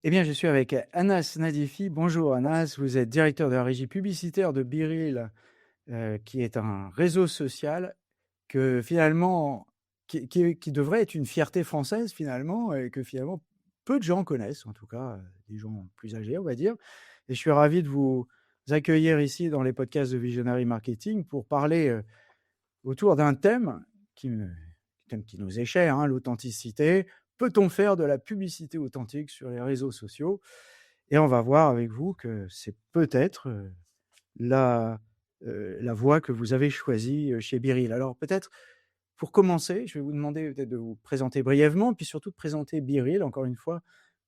Eh bien, je suis avec Anas Nadifi. Bonjour Anas, vous êtes directeur de la régie publicitaire de Biril, qui est un réseau social que finalement qui devrait être une fierté française finalement et que finalement peu de gens connaissent, en tout cas, des gens plus âgés, on va dire. Et je suis ravi de vous accueillir ici dans les podcasts de Visionary Marketing pour parler, autour d'un thème qui nous est cher, hein, l'authenticité. Peut-on faire de la publicité authentique sur les réseaux sociaux? Et on va voir avec vous que c'est peut-être, la, la voie que vous avez choisie, chez Biril. Alors peut-être, pour commencer, je vais vous demander peut-être de vous présenter brièvement, puis surtout de présenter Biril, encore une fois,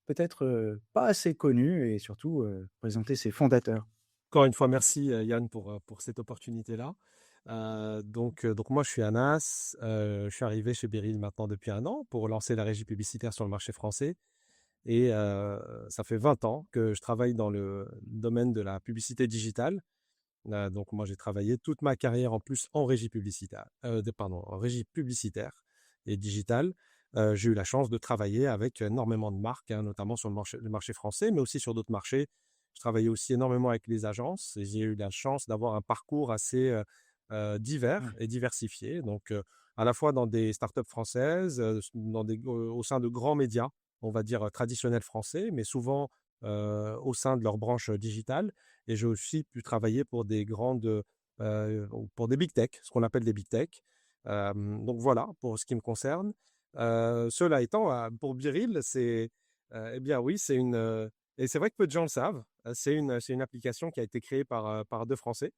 peut-être, pas assez connu et surtout, présenter ses fondateurs. Encore une fois, merci Yann pour cette opportunité-là. Donc moi, je suis Anas. Je suis arrivé chez Beryl maintenant depuis 1 an pour lancer la régie publicitaire sur le marché français. Et ça fait 20 ans que je travaille dans le domaine de la publicité digitale. Donc moi, j'ai travaillé toute ma carrière en plus en régie publicitaire, pardon, en régie publicitaire et digitale. J'ai eu la chance de travailler avec énormément de marques, hein, notamment sur le marché français, mais aussi sur d'autres marchés. Je travaillais aussi énormément avec les agences et j'ai eu la chance d'avoir un parcours assez divers Ouais. et diversifié. Donc, à la fois dans des startups françaises, au sein de grands médias, on va dire traditionnels français, mais souvent au sein de leur branche digitale. Et j'ai aussi pu travailler pour des big tech, ce qu'on appelle des big tech. Donc voilà, pour ce qui me concerne. Cela étant, pour Biril, eh bien oui, et c'est vrai que peu de gens le savent. C'est une application qui a été créée par deux Français.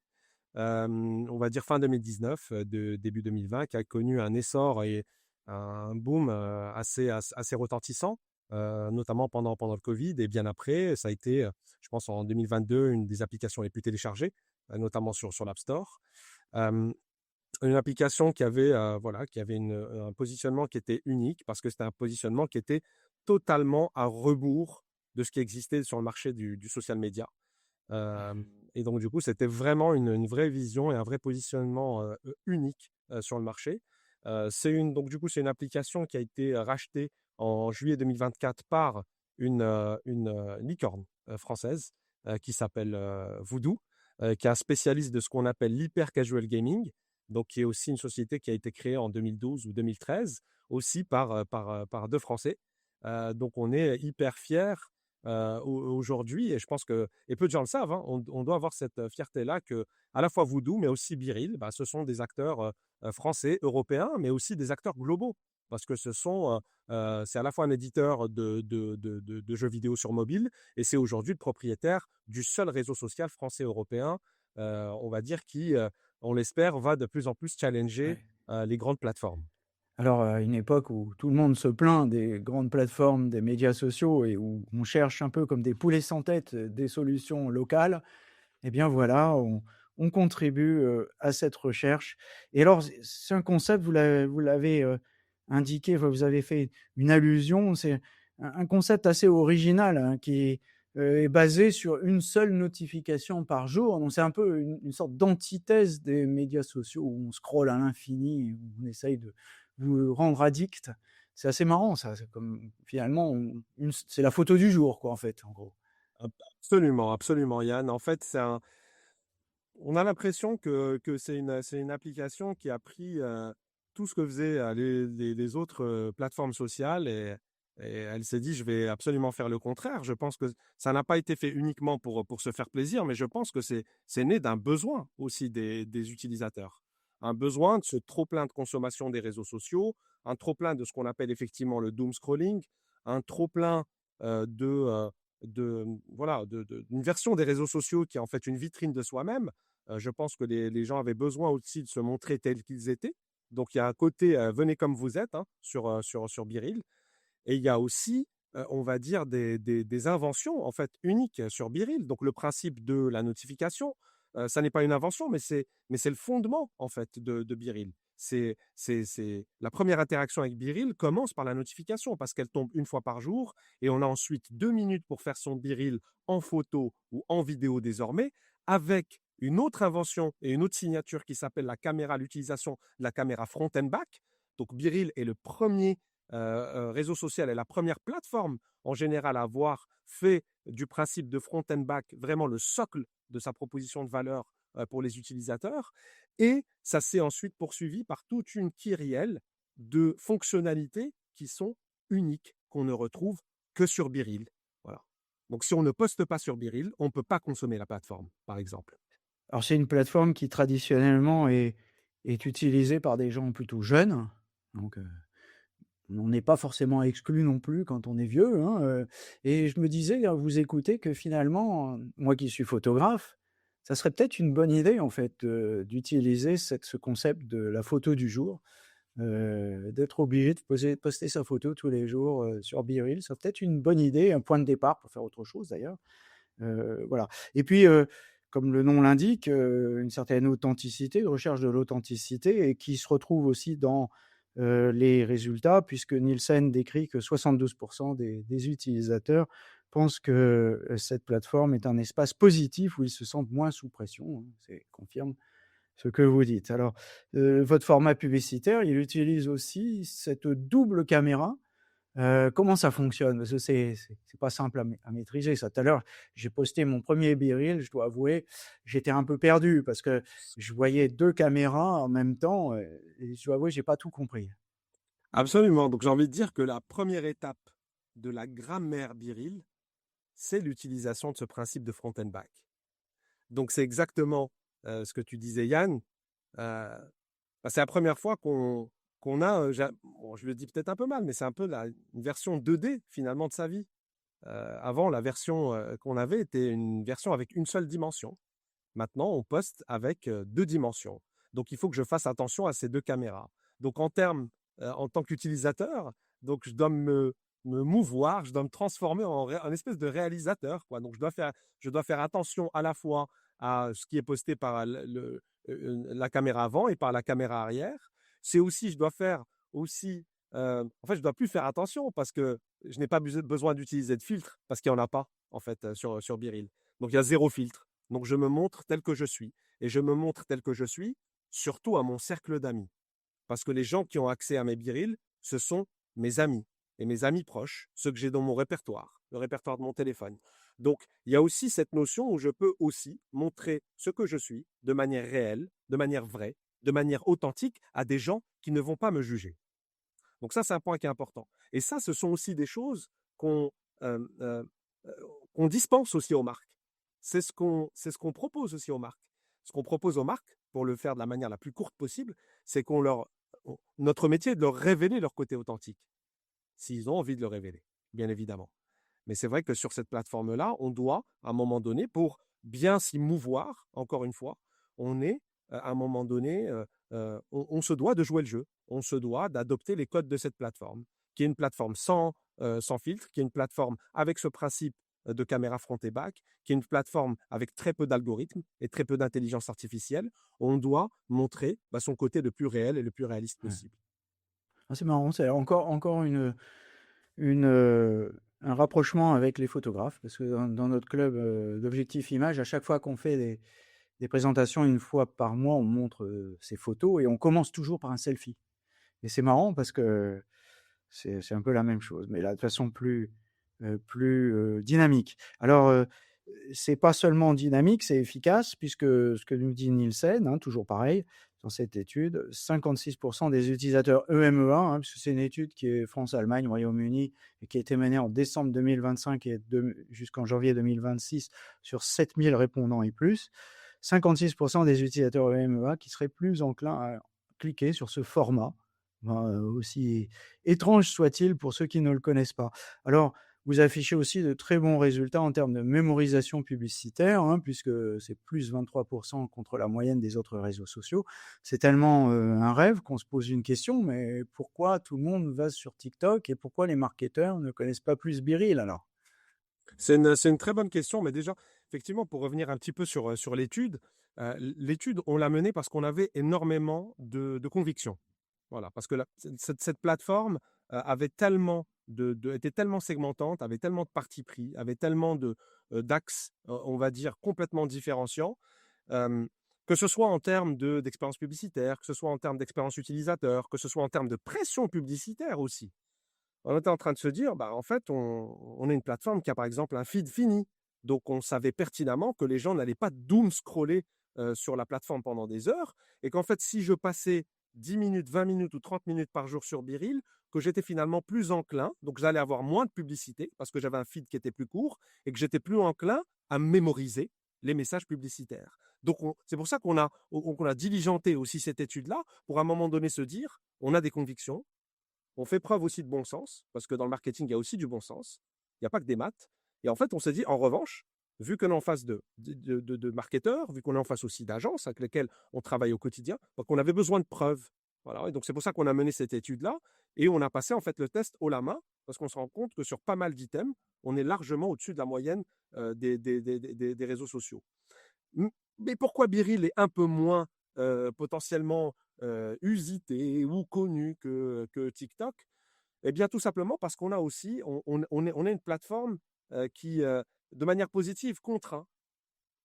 On va dire fin 2019, début 2020, qui a connu un essor et un boom assez retentissant, notamment pendant le Covid et bien après. Ça a été, je pense, en 2022, une des applications les plus téléchargées, notamment sur l'App Store. Euh, une application qui avait un positionnement qui était unique parce que c'était un positionnement qui était totalement à rebours de ce qui existait sur le marché du social media. Euh, et donc, du coup, c'était vraiment une vraie vision et un vrai positionnement unique sur le marché. Donc, du coup, c'est une application qui a été rachetée en juillet 2024 par une licorne française qui s'appelle Voodoo, qui est un spécialiste de ce qu'on appelle l'hyper casual gaming, donc qui est aussi une société qui a été créée en 2012 ou 2013, aussi par deux Français. Donc, on est hyper fiers aujourd'hui, et je pense que, et peu de gens le savent, hein, on doit avoir cette fierté-là que à la fois Voodoo, mais aussi Biril, bah, ce sont des acteurs français, européens, mais aussi des acteurs globaux. Parce que c'est à la fois un éditeur de jeux vidéo sur mobile, et c'est aujourd'hui le propriétaire du seul réseau social français-européen, on va dire, qui, on l'espère, va de plus en plus challenger Ouais. les grandes plateformes. Alors, à une époque où tout le monde se plaint des grandes plateformes, des médias sociaux et où on cherche un peu comme des poulets sans tête, des solutions locales. Eh bien voilà, on contribue, à cette recherche. Et alors c'est un concept, vous l'avez, indiqué, enfin vous avez fait une allusion, c'est un concept assez original, hein, qui, est basé sur une seule notification par jour. Donc c'est un peu une sorte d'antithèse des médias sociaux où on scrolle à l'infini et où on essaye de vous rendre addict. C'est assez marrant ça, c'est comme finalement c'est la photo du jour quoi, en fait, en gros. Absolument, absolument, Yann. En fait, on a l'impression que c'est une application qui a pris tout ce que faisaient les autres plateformes sociales, et elle s'est dit, je vais absolument faire le contraire. Je pense que ça n'a pas été fait uniquement pour se faire plaisir, mais je pense que c'est né d'un besoin aussi des utilisateurs. Un besoin de ce trop-plein de consommation des réseaux sociaux, un trop-plein de ce qu'on appelle effectivement le doom scrolling, un trop-plein voilà, d'une version des réseaux sociaux qui est en fait une vitrine de soi-même. Je pense que les gens avaient besoin aussi de se montrer tels qu'ils étaient. Donc, il y a un côté venez comme vous êtes, hein, sur Biril. Et il y a aussi, on va dire, des inventions en fait uniques sur Biril. Donc, le principe de la notification, ça n'est pas une invention, mais c'est le fondement en fait de Biril. La première interaction avec Biril commence par la notification parce qu'elle tombe une fois par jour, et on a ensuite 2 minutes pour faire son Biril en photo ou en vidéo désormais, avec une autre invention et une autre signature qui s'appelle l'utilisation de la caméra front and back. Donc Biril est le premier réseau social est la première plateforme en général à avoir fait du principe de front and back vraiment le socle de sa proposition de valeur pour les utilisateurs. Et ça s'est ensuite poursuivi par toute une kyrielle de fonctionnalités qui sont uniques, qu'on ne retrouve que sur Biril. Voilà. Donc, si on ne poste pas sur Biril, on ne peut pas consommer la plateforme, par exemple. Alors c'est une plateforme qui traditionnellement est utilisée par des gens plutôt jeunes, donc on n'est pas forcément exclu non plus quand on est vieux, hein, et je me disais à vous écouter que finalement, moi qui suis photographe, ça serait peut-être une bonne idée en fait, d'utiliser ce concept de la photo du jour, d'être obligé de poster sa photo tous les jours, sur BeReal. C'est peut-être une bonne idée, un point de départ pour faire autre chose d'ailleurs. Voilà. Et puis, comme le nom l'indique, une certaine authenticité, de recherche de l'authenticité et qui se retrouve aussi dans les résultats, puisque Nielsen décrit que 72% des utilisateurs pensent que cette plateforme est un espace positif où ils se sentent moins sous pression, hein. C'est confirme ce que vous dites. Alors, votre format publicitaire, il utilise aussi cette double caméra. Comment ça fonctionne? Parce que c'est pas simple à maîtriser ça. Tout à l'heure, j'ai posté mon premier BeReal, je dois avouer, j'étais un peu perdu parce que je voyais 2 caméras en même temps, et je dois avouer, j'ai pas tout compris. Absolument. Donc, j'ai envie de dire que la première étape de la grammaire Biril, c'est l'utilisation de ce principe de front and back. Donc, c'est exactement ce que tu disais, Yann. C'est la première fois qu'on a, bon, je le dis peut-être un peu mal, mais c'est un peu une version 2D finalement de sa vie. Avant, la version qu'on avait était une version avec une seule dimension. Maintenant, on poste avec 2 dimensions. Donc, il faut que je fasse attention à ces 2 caméras. Donc, en tant qu'utilisateur, donc je dois me mouvoir, je dois me transformer en espèce de réalisateur, quoi. Donc, je dois faire attention à la fois à ce qui est posté par la caméra avant et par la caméra arrière. C'est aussi, je dois faire aussi, en fait, je dois plus faire attention parce que je n'ai pas besoin d'utiliser de filtre parce qu'il n'y en a pas, en fait, sur Biril. Donc, il y a 0 filtre. Donc, je me montre tel que je suis. Et je me montre tel que je suis, surtout à mon cercle d'amis. Parce que les gens qui ont accès à mes birils, ce sont mes amis et mes amis proches, ceux que j'ai dans mon répertoire, le répertoire de mon téléphone. Donc, il y a aussi cette notion où je peux aussi montrer ce que je suis de manière réelle, de manière vraie, de manière authentique à des gens qui ne vont pas me juger. Donc ça, c'est un point qui est important. Et ça, ce sont aussi des choses qu'on euh, euh, qu'on dispense aussi aux marques. C'est ce qu'on propose aussi aux marques. Ce qu'on propose aux marques, pour le faire de la manière la plus courte possible, c'est notre métier est de leur révéler leur côté authentique, s'ils ont envie de le révéler, bien évidemment. Mais c'est vrai que sur cette plateforme-là, on doit, à un moment donné, pour bien s'y mouvoir, encore une fois, on est, à un moment donné, on se doit de jouer le jeu. On se doit d'adopter les codes de cette plateforme, qui est une plateforme sans filtre, qui est une plateforme avec ce principe de caméra front et back, qui est une plateforme avec très peu d'algorithmes et très peu d'intelligence artificielle. On doit montrer son côté le plus réel et le plus réaliste Ouais. possible. Ah, c'est marrant, c'est encore une, un rapprochement avec les photographes parce que dans notre club, d'Objectif Image, à chaque fois qu'on fait des présentations, une fois par mois, on montre, ses photos et on commence toujours par un selfie et c'est marrant parce que c'est un peu la même chose, mais là, de façon plus dynamique. Alors, c'est pas seulement dynamique, c'est efficace puisque ce que nous dit Nielsen, hein, toujours pareil, dans cette étude, 56% des utilisateurs EMEA, hein, puisque c'est une étude qui est France-Allemagne, Royaume-Uni, et qui a été menée en décembre 2025 et jusqu'en janvier 2026 sur 7000 répondants et plus, 56% des utilisateurs EMEA qui seraient plus enclins à cliquer sur ce format, aussi étrange soit-il pour ceux qui ne le connaissent pas. Alors, vous affichez aussi de très bons résultats en termes de mémorisation publicitaire, hein, puisque c'est plus 23% contre la moyenne des autres réseaux sociaux. C'est tellement un rêve qu'on se pose une question, mais pourquoi tout le monde va sur TikTok et pourquoi les marketeurs ne connaissent pas plus Biril alors? C'est une très bonne question, mais déjà, effectivement, pour revenir un petit peu sur l'étude, l'étude, on l'a menée parce qu'on avait énormément de convictions. Voilà, parce que cette plateforme avait tellement était tellement segmentante, avait tellement de partis pris, avait tellement d'axes, on va dire, complètement différenciants, euh, que ce soit en termes d'expérience publicitaire, que ce soit en termes d'expérience utilisateur, que ce soit en termes de pression publicitaire aussi. On était en train de se dire, bah, en fait, on est une plateforme qui a par exemple un feed fini. Donc, on savait pertinemment que les gens n'allaient pas doom scroller sur la plateforme pendant des heures et qu'en fait, si je passais 10 minutes, 20 minutes ou 30 minutes par jour sur Biril, que j'étais finalement plus enclin, donc j'allais avoir moins de publicité parce que j'avais un feed qui était plus court et que j'étais plus enclin à mémoriser les messages publicitaires. Donc, c'est pour ça qu'on a diligenté aussi cette étude-là pour à un moment donné se dire, on a des convictions, on fait preuve aussi de bon sens, parce que dans le marketing, il y a aussi du bon sens. Il n'y a pas que des maths. Et en fait, on s'est dit, en revanche, vu qu'on est en face de marketeurs, vu qu'on est en face aussi d'agences avec lesquelles on travaille au quotidien, donc on avait besoin de preuves. Voilà. Et donc, c'est pour ça qu'on a mené cette étude-là. Et on a passé en fait le test haut la main, parce qu'on se rend compte que sur pas mal d'items, on est largement au-dessus de la moyenne des réseaux sociaux. Mais pourquoi Biril est un peu moins potentiellement usité ou connu que TikTok? Eh bien, tout simplement parce qu'on a aussi, on est une plateforme qui, de manière positive, contraint.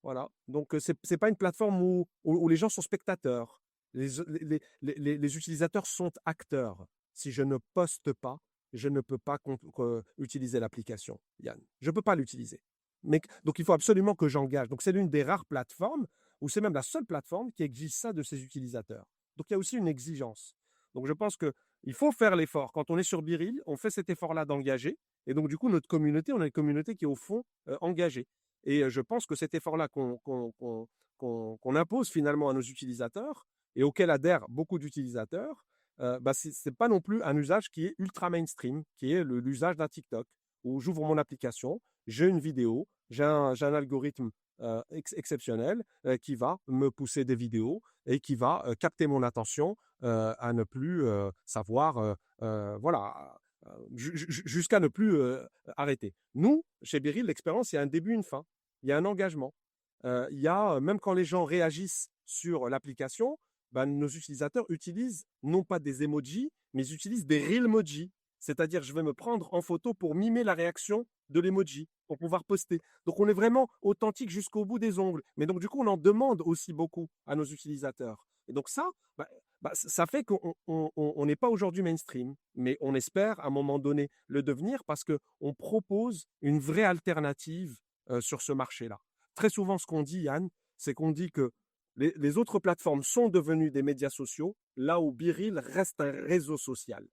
Voilà. Donc, c'est pas une plateforme où les gens sont spectateurs. Les utilisateurs sont acteurs. Si je ne poste pas, je ne peux pas utiliser l'application, Yann. Je ne peux pas l'utiliser. Donc, il faut absolument que j'engage. Donc, c'est l'une des rares plateformes, ou c'est même la seule plateforme qui exige ça de ses utilisateurs. Donc, il y a aussi une exigence. Donc, je pense qu'il faut faire l'effort. Quand on est sur Biril, on fait cet effort-là d'engager. Et donc, du coup, notre communauté, on a une communauté qui est au fond engagée. Et je pense que cet effort-là qu'on impose finalement à nos utilisateurs et auquel adhèrent beaucoup d'utilisateurs, bah, ce n'est pas non plus un usage qui est ultra mainstream, qui est l'usage d'un TikTok, où j'ouvre mon application, j'ai une vidéo, j'ai un algorithme exceptionnel qui va me pousser des vidéos et qui va capter mon attention à ne plus savoir, voilà, jusqu'à ne plus arrêter. Nous, chez Biril, l'expérience, il y a un début, une fin. Il y a un engagement. Il y a, même quand les gens réagissent sur l'application, bah, nos utilisateurs utilisent non pas des emojis, mais ils utilisent des realmojis. C'est-à-dire, je vais me prendre en photo pour mimer la réaction de l'emoji, pour pouvoir poster. Donc, on est vraiment authentique jusqu'au bout des ongles. Mais donc, du coup, on en demande aussi beaucoup à nos utilisateurs. Et donc, ça, ça fait qu'on n'est pas aujourd'hui mainstream, mais on espère à un moment donné le devenir parce qu'on propose une vraie alternative sur ce marché-là. Très souvent, ce qu'on dit, Yann, c'est qu'on dit que les autres plateformes sont devenues des médias sociaux, là où Biril reste un réseau social.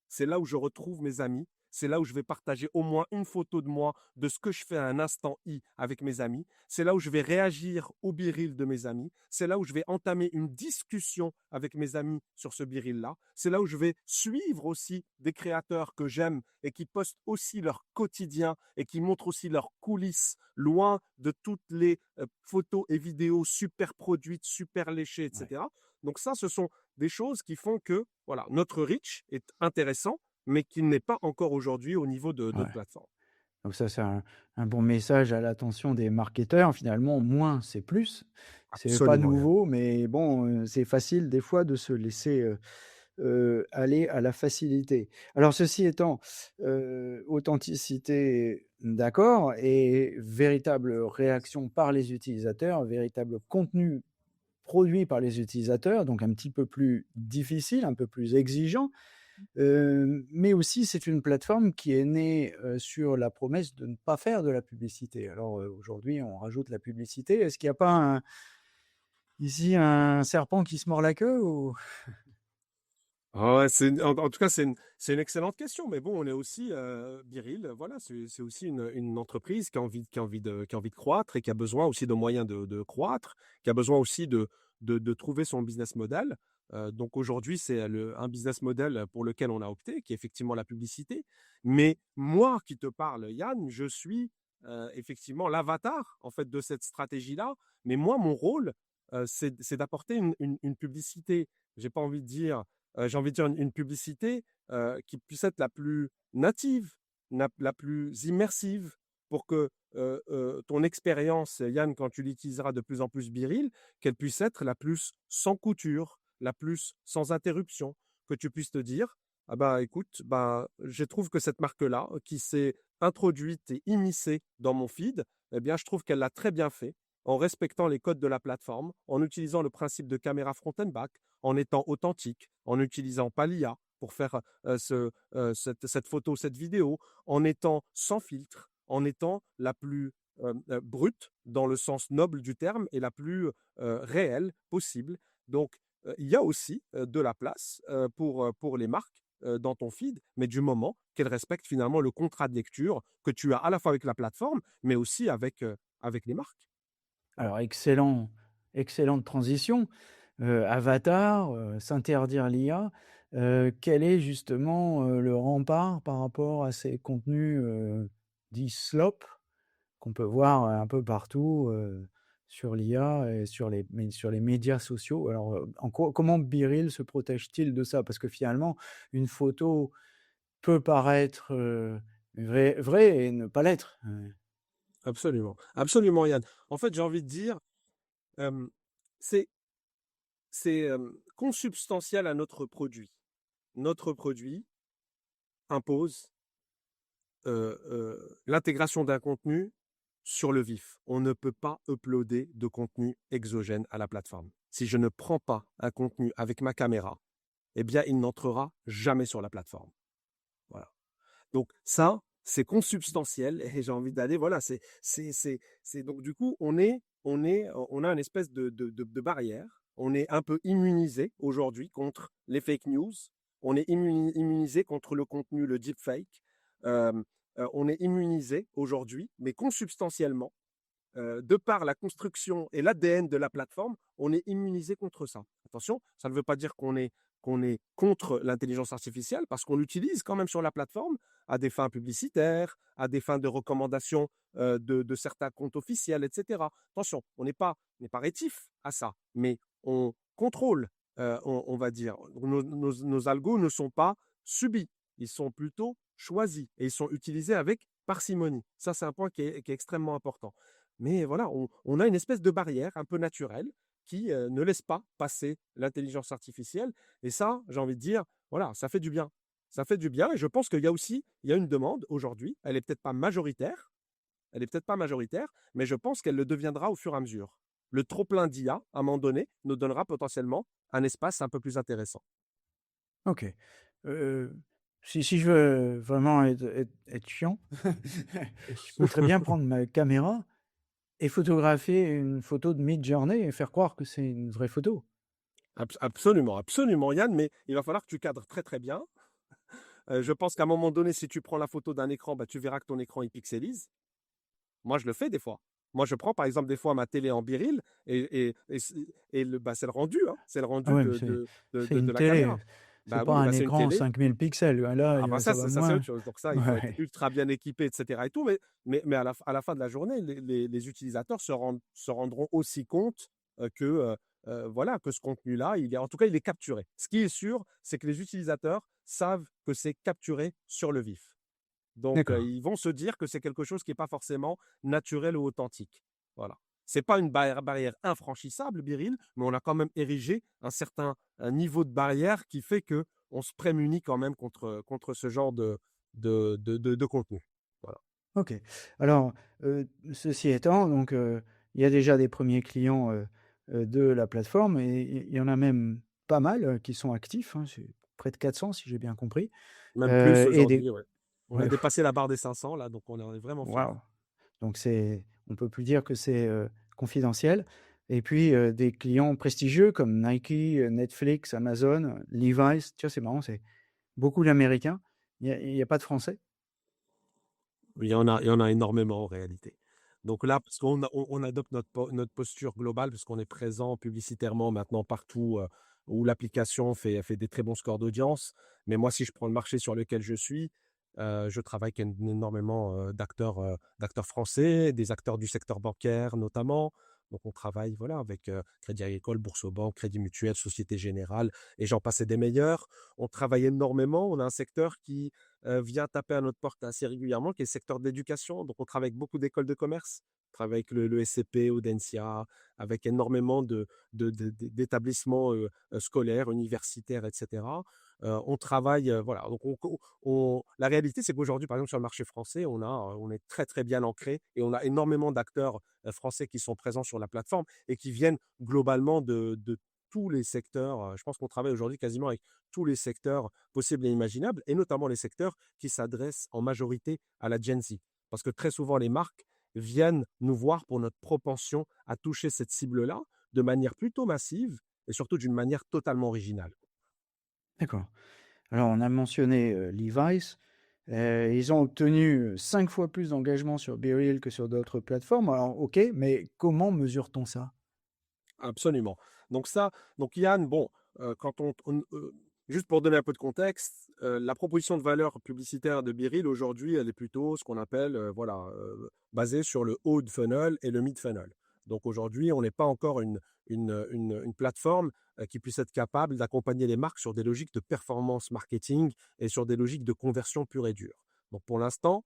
C'est là où je retrouve mes amis. C'est là où je vais partager au moins une photo de moi, de ce que je fais à un instant I avec mes amis. C'est là où je vais réagir au biril de mes amis. C'est là où je vais entamer une discussion avec mes amis sur ce biril-là. C'est là où je vais suivre aussi des créateurs que j'aime et qui postent aussi leur quotidien et qui montrent aussi leurs coulisses, loin de toutes les photos et vidéos super produites, super léchées, Ouais, etc. Donc ça, ce sont des choses qui font que voilà, notre reach est intéressant, mais qui n'est pas encore aujourd'hui au niveau de d'autres ouais. plateformes. Donc ça, c'est un bon message à l'attention des marketeurs. Finalement, moins, c'est plus. C'est pas Absolument, Yann. nouveau, mais bon, c'est facile des fois de se laisser, aller à la facilité. Alors ceci étant, authenticité, d'accord, et véritable réaction par les utilisateurs, véritable contenu produit par les utilisateurs, donc un petit peu plus difficile, un peu plus exigeant. Mais aussi, c'est une plateforme qui est née, sur la promesse de ne pas faire de la publicité. Alors, aujourd'hui, on rajoute la publicité. Est-ce qu'il n'y a pas ici un serpent qui se mord la queue ou? Ah ouais, en tout cas, c'est une excellente question. Mais bon, on est aussi Biril. Voilà, c'est aussi une entreprise qui a envie de croître et qui a besoin aussi de moyens de croître, qui a besoin aussi de trouver son business model. Donc aujourd'hui, c'est un business model pour lequel on a opté, qui est effectivement la publicité. Mais moi qui te parle, Yann, je suis effectivement l'avatar en fait de cette stratégie-là. Mais moi, mon rôle, c'est d'apporter une publicité. J'ai envie de dire une publicité qui puisse être la plus native, la plus immersive pour que ton expérience, Yann, quand tu l'utiliseras de plus en plus Biril, qu'elle puisse être la plus sans couture, la plus sans interruption, que tu puisses te dire, ah bah écoute, bah, je trouve que cette marque-là, qui s'est introduite et immiscée dans mon feed, eh bien, je trouve qu'elle l'a très bien fait en respectant les codes de la plateforme, en utilisant le principe de caméra front and back, en étant authentique, en n'utilisant pas l'IA, pour faire cette photo, cette vidéo, en étant sans filtre, en étant la plus brute dans le sens noble du terme et la plus réelle possible. Donc, il y a aussi de la place pour les marques dans ton feed, mais du moment qu'elles respectent finalement le contrat de lecture que tu as à la fois avec la plateforme, mais aussi avec les marques. Alors excellente transition. Avatar, s'interdire l'IA, quel est justement, le rempart par rapport à ces contenus, dits slop qu'on peut voir un peu partout, sur l'IA et sur les médias sociaux? Alors, comment Biril se protège-t-il de ça? Parce que finalement, une photo peut paraître, vraie et ne pas l'être. Absolument, absolument, Yann. En fait, j'ai envie de dire, euh, c'est consubstantiel à notre produit. Notre produit impose l'intégration d'un contenu sur le vif. On ne peut pas uploader de contenu exogène à la plateforme. Si je ne prends pas un contenu avec ma caméra, eh bien, il n'entrera jamais sur la plateforme. Voilà. Donc ça, c'est consubstantiel et j'ai envie d'aller, voilà, donc du coup, on a une espèce de barrière. On est un peu immunisé aujourd'hui contre les fake news. On est immunisé contre le contenu, le deepfake. Euh, on est immunisé aujourd'hui, mais consubstantiellement, de par la construction et l'ADN de la plateforme, on est immunisé contre ça. Attention, ça ne veut pas dire qu'on est contre l'intelligence artificielle, parce qu'on l'utilise quand même sur la plateforme à des fins publicitaires, à des fins de recommandation de certains comptes officiels, etc. Attention, on n'est pas rétif à ça, mais on contrôle, on va dire. Nos algos ne sont pas subis, ils sont plutôt choisis et ils sont utilisés avec parcimonie. Ça, c'est un point qui est extrêmement important. Mais voilà, on a une espèce de barrière un peu naturelle qui ne laisse pas passer l'intelligence artificielle. Et ça, j'ai envie de dire, voilà, ça fait du bien. Ça fait du bien. Et je pense qu'il y a aussi, il y a une demande aujourd'hui. Elle n'est peut-être pas majoritaire. Elle est peut-être pas majoritaire, mais je pense qu'elle le deviendra au fur et à mesure. Le trop-plein d'IA, à un moment donné, nous donnera potentiellement un espace un peu plus intéressant. OK. Heu, si je veux vraiment être chiant, je peux très bien prendre ma caméra et photographier une photo de mid-journée et faire croire que c'est une vraie photo. Absolument, absolument, Yann, mais il va falloir que tu cadres très très bien. Je pense qu'à un moment donné, si tu prends la photo d'un écran, bah, tu verras que ton écran il pixelise. Moi, je le fais des fois. Moi, je prends par exemple des fois ma télé en biril bah, c'est le rendu, hein, c'est le Ah rendu ouais, mais c'est de une la télé, caméra. c'est Bah pas oui, un bah, c'est une écran télé. 5000 pixels, là, Ah bah ça va ça c'est autre moins. chose. Donc ça, il faut être Ouais. ultra bien équipé, etc. et tout. Mais à la fin de la journée, les utilisateurs se rendront aussi compte voilà, que ce contenu-là, en tout cas, il est capturé. Ce qui est sûr, c'est que les utilisateurs savent que c'est capturé sur le vif. Donc, D'accord. ils vont se dire que c'est quelque chose qui n'est pas forcément naturel ou authentique. Voilà. C'est pas une barrière infranchissable, Biril, mais on a quand même érigé un certain niveau de barrière qui fait que on se prémunit quand même contre ce genre de contenu. Voilà. OK. Alors, ceci étant, donc, il y a déjà des premiers clients, de la plateforme et il y en a même pas mal, qui sont actifs, hein, c'est près de 400 si j'ai bien compris, Même plus et des aujourd'hui, ouais. On a ouais, dépassé la barre des 500 là, donc on en est vraiment fiers. waouh! Donc on peut plus dire que c'est, confidentiel et puis, des clients prestigieux comme Nike, Netflix, Amazon, Levi's. Tu vois, c'est marrant, c'est beaucoup d'Américains. Il y a pas de Français? Il y en a énormément en réalité. Donc là, parce on adopte notre posture globale, parce qu'on est présent publicitairement maintenant partout où l'application fait des très bons scores d'audience. Mais moi, si je prends le marché sur lequel je suis, je travaille avec énormément d'acteurs français, des acteurs du secteur bancaire notamment. Donc on travaille voilà, avec Crédit Agricole, Boursorama, Crédit Mutuel, Société Générale, et j'en passe des meilleurs. On travaille énormément. On a un secteur qui vient taper à notre porte assez régulièrement, qui est le secteur de l'éducation. Donc, on travaille avec beaucoup d'écoles de commerce, on travaille avec le SCP, Audencia, avec énormément d'établissements scolaires, universitaires, etc. On travaille, voilà. Donc, la réalité, c'est qu'aujourd'hui, par exemple, sur le marché français, on est très, très bien ancré et on a énormément d'acteurs français qui sont présents sur la plateforme et qui viennent globalement tous les secteurs. Je pense qu'on travaille aujourd'hui quasiment avec tous les secteurs possibles et imaginables, et notamment les secteurs qui s'adressent en majorité à la Gen Z. Parce que très souvent, les marques viennent nous voir pour notre propension à toucher cette cible-là de manière plutôt massive et surtout d'une manière totalement originale. D'accord. Alors, on a mentionné Levi's. Ils ont obtenu 5 fois plus d'engagement sur BeReal que sur d'autres plateformes. Alors, ok, mais comment mesure-t-on ça? Absolument. Donc Yann, bon, quand juste pour donner un peu de contexte, la proposition de valeur publicitaire de Biril aujourd'hui, elle est plutôt ce qu'on appelle, basée sur le haut de funnel et le mid funnel. Donc aujourd'hui, on n'est pas encore une plateforme qui puisse être capable d'accompagner les marques sur des logiques de performance marketing et sur des logiques de conversion pure et dure. Donc pour l'instant,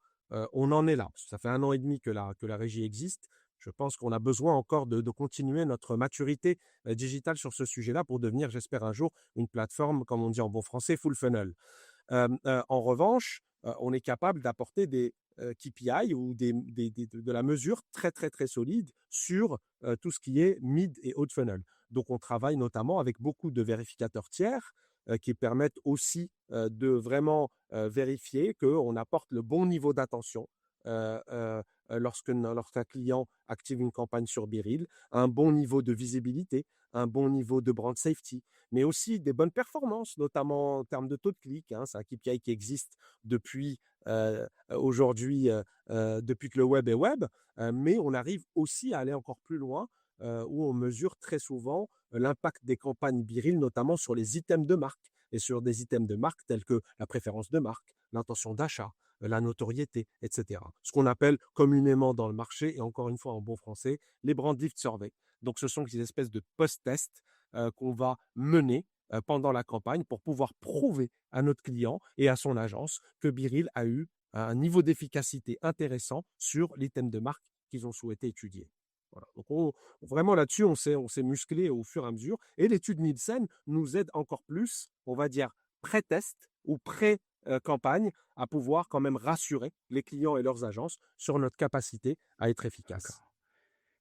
on en est là. Ça fait 1 an et demi que la régie existe. Je pense qu'on a besoin encore de continuer notre maturité digitale sur ce sujet-là pour devenir, j'espère un jour, une plateforme, comme on dit en bon français, full funnel. En revanche, on est capable d'apporter des KPI ou de la mesure très, très, très solide sur tout ce qui est mid et haut de funnel. Donc, on travaille notamment avec beaucoup de vérificateurs tiers qui permettent aussi de vraiment vérifier qu'on apporte le bon niveau d'attention lorsqu'un client active une campagne sur Biril, un bon niveau de visibilité, un bon niveau de brand safety, mais aussi des bonnes performances, notamment en termes de taux de clic. C'est un KPI qui existe depuis aujourd'hui, depuis que le web est web, mais on arrive aussi à aller encore plus loin où on mesure très souvent l'impact des campagnes Biril, notamment sur les items de marque et sur des items de marque tels que la préférence de marque, l'intention d'achat, la notoriété, etc. Ce qu'on appelle communément dans le marché, et encore une fois en bon français, les brand lift surveys. Donc, ce sont des espèces de post-tests qu'on va mener pendant la campagne pour pouvoir prouver à notre client et à son agence que Biril a eu un niveau d'efficacité intéressant sur l'item de marque qu'ils ont souhaité étudier. Voilà. Donc, vraiment là-dessus, on s'est musclé au fur et à mesure. Et l'étude Nielsen nous aide encore plus, on va dire, pré-test ou pré-campagne, à pouvoir quand même rassurer les clients et leurs agences sur notre capacité à être efficace. D'accord.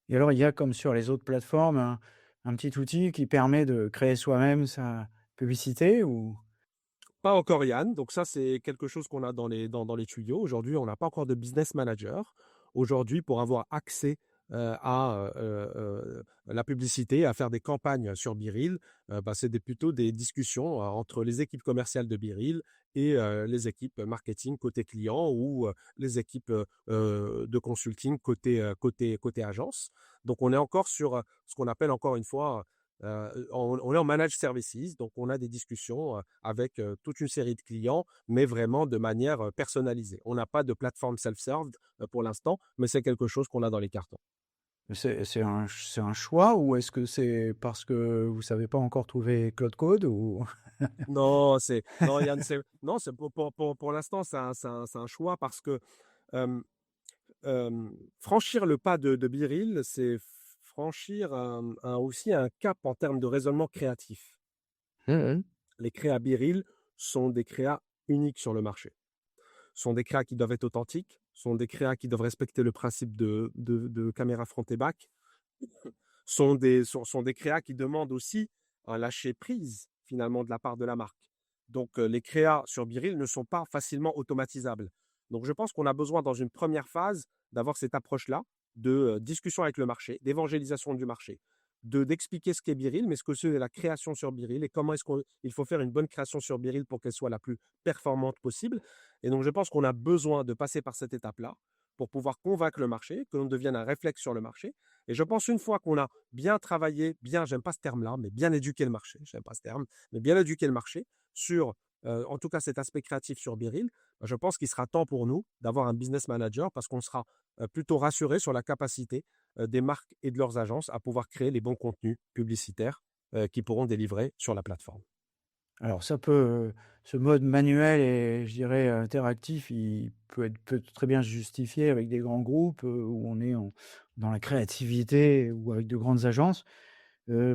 Et alors, il y a, comme sur les autres plateformes, un petit outil qui permet de créer soi-même sa publicité ou... Pas encore Yann, donc ça c'est quelque chose qu'on a dans les tuyaux. Aujourd'hui, on n'a pas encore de business manager. Aujourd'hui, pour avoir accès à la publicité, à faire des campagnes sur Biril, c'est plutôt des discussions entre les équipes commerciales de Biril et les équipes marketing côté client ou les équipes de consulting côté agence. Donc on est encore sur ce qu'on appelle encore une fois on est en managed services, donc on a des discussions avec toute une série de clients, mais vraiment de manière personnalisée. On n'a pas de plateforme self-serve pour l'instant, mais c'est quelque chose qu'on a dans les cartons. C'est un choix ou est-ce que c'est parce que vous savez pas encore trouver Claude Code ou... Non, Yann, c'est pour l'instant, c'est un choix parce que euh, franchir le pas de Biril, c'est franchir aussi un cap en termes de raisonnement créatif. Mhm. Les créas Biril sont des créas uniques sur le marché. Sont des créas qui doivent être authentiques, sont des créas qui doivent respecter le principe de caméra front et back, sont des créas qui demandent aussi un lâcher prise finalement de la part de la marque. Donc les créas sur Biril ne sont pas facilement automatisables. Donc je pense qu'on a besoin dans une première phase d'avoir cette approche-là de discussion avec le marché, d'évangélisation du marché, d'expliquer ce qu'est Biril, mais ce que c'est la création sur Biril et comment est-ce qu'il faut faire une bonne création sur Biril pour qu'elle soit la plus performante possible. Et donc je pense qu'on a besoin de passer par cette étape-là pour pouvoir convaincre le marché, que l'on devienne un réflexe sur le marché. Et je pense une fois qu'on a bien travaillé, j'aime pas ce terme-là, mais bien éduqué le marché, j'aime pas ce terme, mais bien éduqué le marché sur, en tout cas cet aspect créatif sur Biril, je pense qu'il sera temps pour nous d'avoir un business manager parce qu'on sera plutôt rassuré sur la capacité des marques et de leurs agences à pouvoir créer les bons contenus publicitaires qui pourront délivrer sur la plateforme. Alors ça peut, ce mode manuel et je dirais interactif, il peut très bien se justifier avec des grands groupes où on est dans la créativité ou avec de grandes agences.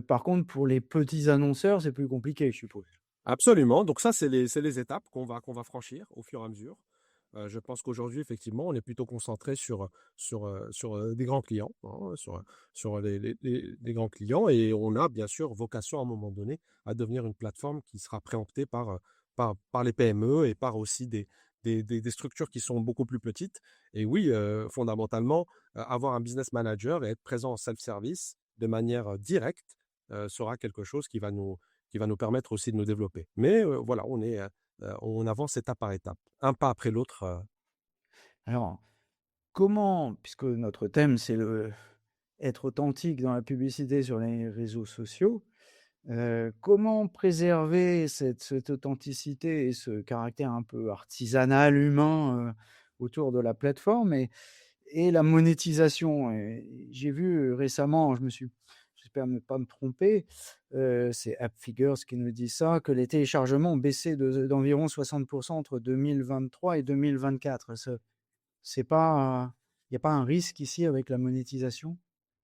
Par contre, pour les petits annonceurs, c'est plus compliqué, je suppose. Absolument. Donc ça, c'est les étapes qu'on va franchir au fur et à mesure. Je pense qu'aujourd'hui, effectivement, on est plutôt concentré sur des grands clients, hein, sur les grands clients et on a bien sûr vocation à un moment donné à devenir une plateforme qui sera préemptée par les PME et par aussi des structures qui sont beaucoup plus petites. Et oui, fondamentalement, avoir un business manager et être présent en self-service de manière directe sera quelque chose qui va nous permettre aussi de nous développer. Mais voilà, on avance étape par étape, un pas après l'autre. Alors, comment, puisque notre thème, c'est être authentique dans la publicité sur les réseaux sociaux, comment préserver cette authenticité et ce caractère un peu artisanal, humain, autour de la plateforme et la monétisation? Et j'ai vu récemment, j'espère ne pas me tromper, c'est AppFigures qui nous dit ça, que les téléchargements ont baissé d'environ 60 entre 2023 et 2024. C'est pas, il y a pas un risque ici avec la monétisation?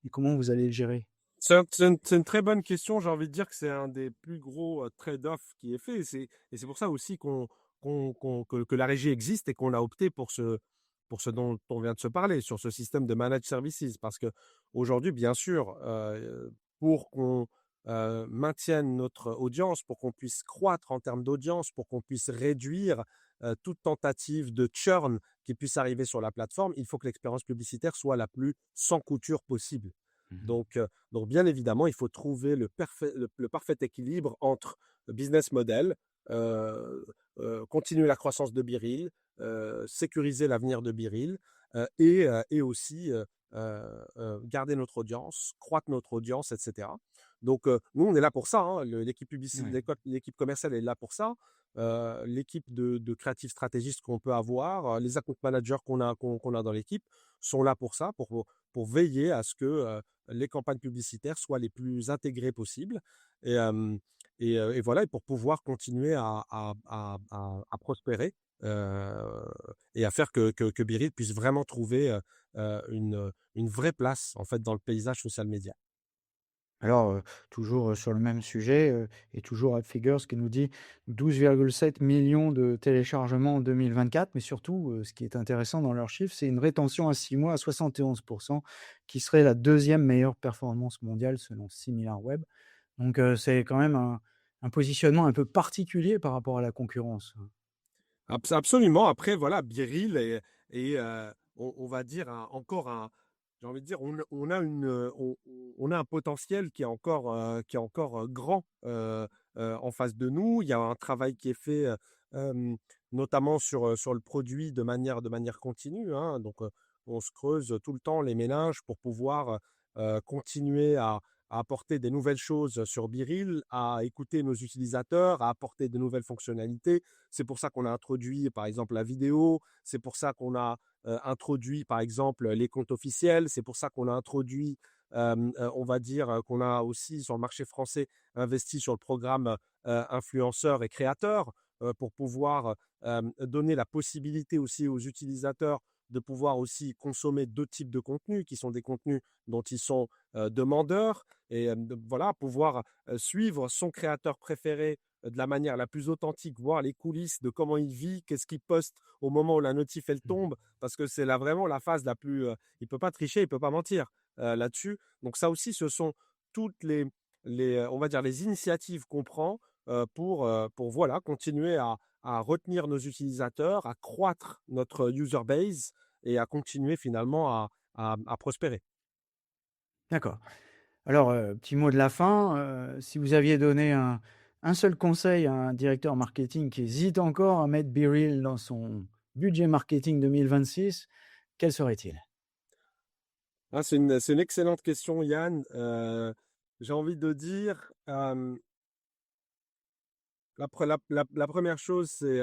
Et comment vous allez le gérer? C'est une très bonne question. J'ai envie de dire que c'est un des plus gros trade-off qui est fait. Et c'est pour ça aussi que la régie existe et qu'on a opté pour ce dont on vient de se parler, sur ce système de managed services. Parce que aujourd'hui, bien sûr, pour qu'on maintienne notre audience, pour qu'on puisse croître en termes d'audience, pour qu'on puisse réduire toute tentative de churn qui puisse arriver sur la plateforme, il faut que l'expérience publicitaire soit la plus sans couture possible. Mmh. Donc, bien évidemment, il faut trouver le parfait équilibre entre le business model, euh, continuer la croissance de Biril, sécuriser l'avenir de Biril et aussi garder notre audience, croître notre audience, etc. Donc, nous, on est là pour ça. Hein, Ouais. l'équipe commerciale est là pour ça. L'équipe de créatifs stratégistes qu'on peut avoir, les account managers qu'on a dans l'équipe sont là pour ça, pour veiller à ce que les campagnes publicitaires soient les plus intégrées possibles. Et, euh, et voilà, et pour pouvoir continuer à prospérer et à faire que Biril puisse vraiment trouver une vraie place en fait dans le paysage social média. Alors, toujours, sur le même sujet, et toujours AppFigures qui nous dit 12,7 millions de téléchargements en 2024, mais surtout, ce qui est intéressant dans leurs chiffres, c'est une rétention à 6 mois à 71 qui serait la deuxième meilleure performance mondiale selon Similarweb. Donc, c'est quand même un positionnement un peu particulier par rapport à la concurrence, hein. Absolument. Après, voilà, Biril on va dire, j'ai envie de dire, on a un potentiel qui est encore grand en face de nous. Il y a un travail qui est fait, notamment sur le produit de manière continue, hein. Donc, on se creuse tout le temps les méninges pour pouvoir continuer à apporter des nouvelles choses sur Biril, à écouter nos utilisateurs, à apporter de nouvelles fonctionnalités. C'est pour ça qu'on a introduit, par exemple, la vidéo. C'est pour ça qu'on a introduit, par exemple, les comptes officiels. C'est pour ça qu'on a introduit, on va dire, qu'on a aussi, sur le marché français, investi sur le programme influenceurs et créateurs pour pouvoir donner la possibilité aussi aux utilisateurs de pouvoir aussi consommer deux types de contenus qui sont des contenus dont ils sont demandeurs et voilà, pouvoir suivre son créateur préféré de la manière la plus authentique, voir les coulisses de comment il vit, qu'est-ce qu'il poste au moment où la notif elle Mmh. tombe, parce que c'est là vraiment la phase la plus. Il peut pas tricher, il peut pas mentir là-dessus. Donc ça aussi, ce sont toutes on va dire les initiatives qu'on prend pour voilà continuer à retenir nos utilisateurs, à croître notre user base et à continuer finalement à prospérer. D'accord. Alors, petit mot de la fin, si vous aviez donné un seul conseil à un directeur marketing qui hésite encore à mettre BeReal dans son budget marketing 2026, quel serait-il? Ah, c'est une excellente question, Yann. J'ai envie de dire, la première chose, c'est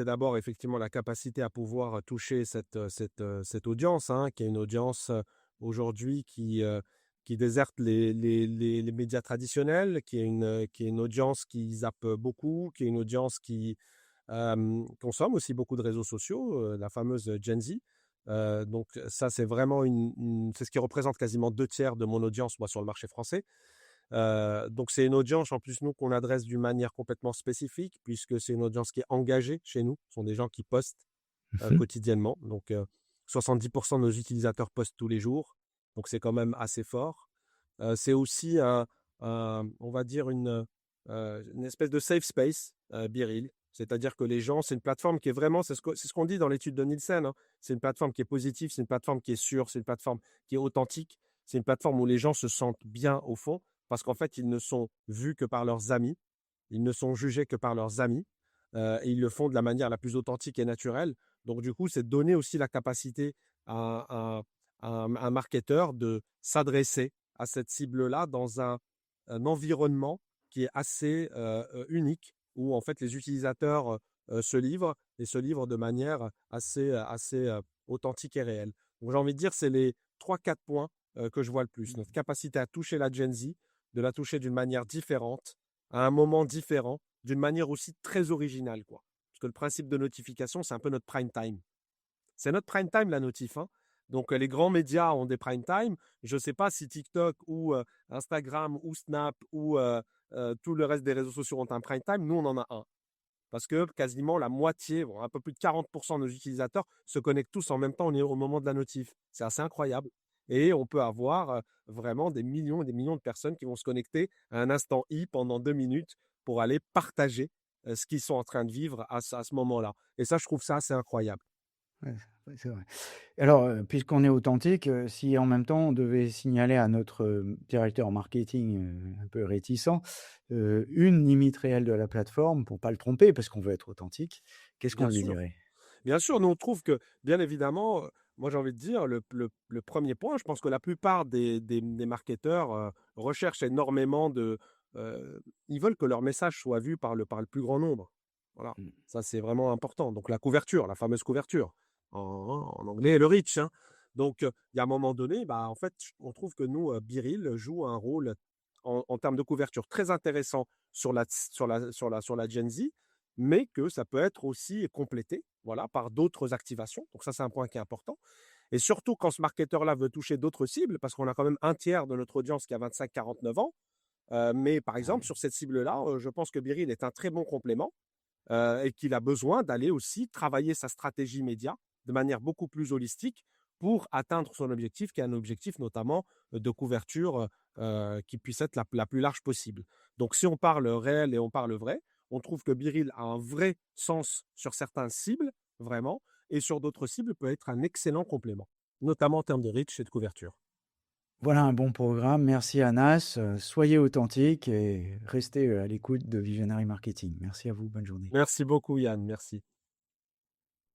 d'abord effectivement la capacité à pouvoir toucher cette audience, hein, qui est une audience aujourd'hui qui déserte les médias traditionnels, qui est une audience qui zappe beaucoup, qui est une audience qui consomme aussi beaucoup de réseaux sociaux, la fameuse Gen Z. Donc ça, c'est vraiment c'est ce qui représente quasiment deux tiers de mon audience, moi, sur le marché français. Donc c'est une audience en plus nous qu'on adresse d'une manière complètement spécifique puisque c'est une audience qui est engagée chez nous. Ce sont des gens qui postent Mmh. quotidiennement. Donc 70% de nos utilisateurs postent tous les jours. Donc c'est quand même assez fort. C'est aussi on va dire une espèce de safe space, Biril. C'est-à-dire que les gens, c'est une plateforme qui est vraiment, c'est ce qu'on dit dans l'étude de Nielsen, hein. C'est une plateforme qui est positive, c'est une plateforme qui est sûre, c'est une plateforme qui est authentique, c'est une plateforme où les gens se sentent bien au fond, parce qu'en fait, ils ne sont vus que par leurs amis, ils ne sont jugés que par leurs amis, et ils le font de la manière la plus authentique et naturelle. Donc du coup, c'est donner aussi la capacité à un marketeur de s'adresser à cette cible-là dans un environnement qui est assez unique, où en fait les utilisateurs se livrent et se livrent de manière assez authentique et réelle. Donc j'ai envie de dire, c'est les 3-4 points que je vois le plus. Notre capacité à toucher la Gen Z, de la toucher d'une manière différente, à un moment différent, d'une manière aussi très originale, quoi. Parce que le principe de notification, c'est un peu notre prime time. C'est notre prime time, la notif, hein. Donc, les grands médias ont des prime time. Je ne sais pas si TikTok ou Instagram ou Snap ou tout le reste des réseaux sociaux ont un prime time. Nous, on en a un. Parce que quasiment la moitié, bon, un peu plus de 40% de nos utilisateurs se connectent tous en même temps au moment de la notif. C'est assez incroyable. Et on peut avoir vraiment des millions et des millions de personnes qui vont se connecter à un instant I pendant 2 minutes pour aller partager ce qu'ils sont en train de vivre à ce moment-là. Et ça, je trouve ça assez incroyable. Ouais, c'est vrai. Alors, puisqu'on est authentique, si en même temps on devait signaler à notre, directeur marketing, un peu réticent, une limite réelle de la plateforme pour pas le tromper parce qu'on veut être authentique, qu'est-ce qu'on Bien lui sûr. dirait? Bien sûr, nous on trouve que, bien évidemment, moi j'ai envie de dire, le premier point, je pense que la plupart des marketeurs recherchent énormément ils veulent que leur message soit vu par le plus grand nombre. Voilà, Mmh. ça c'est vraiment important. Donc la couverture, la fameuse couverture, en anglais, le reach, hein. Donc il y a un moment donné, bah, en fait, on trouve que nous, Biril joue un rôle en termes de couverture très intéressant sur la Gen Z, mais que ça peut être aussi complété, voilà, par d'autres activations. Donc ça, c'est un point qui est important. Et surtout quand ce marketeur-là veut toucher d'autres cibles, parce qu'on a quand même un tiers de notre audience qui a 25-49 ans. Mais par Ah exemple, oui. sur cette cible-là, je pense que Biril est un très bon complément et qu'il a besoin d'aller aussi travailler sa stratégie média de manière beaucoup plus holistique pour atteindre son objectif, qui est un objectif notamment de couverture qui puisse être la plus large possible. Donc si on parle réel et on parle vrai, on trouve que Biril a un vrai sens sur certaines cibles, vraiment, et sur d'autres cibles peut être un excellent complément, notamment en termes de reach et de couverture. Voilà un bon programme. Merci Anas, soyez authentique et restez, à l'écoute de Visionary Marketing. Merci à vous, bonne journée. Merci beaucoup Yann, merci.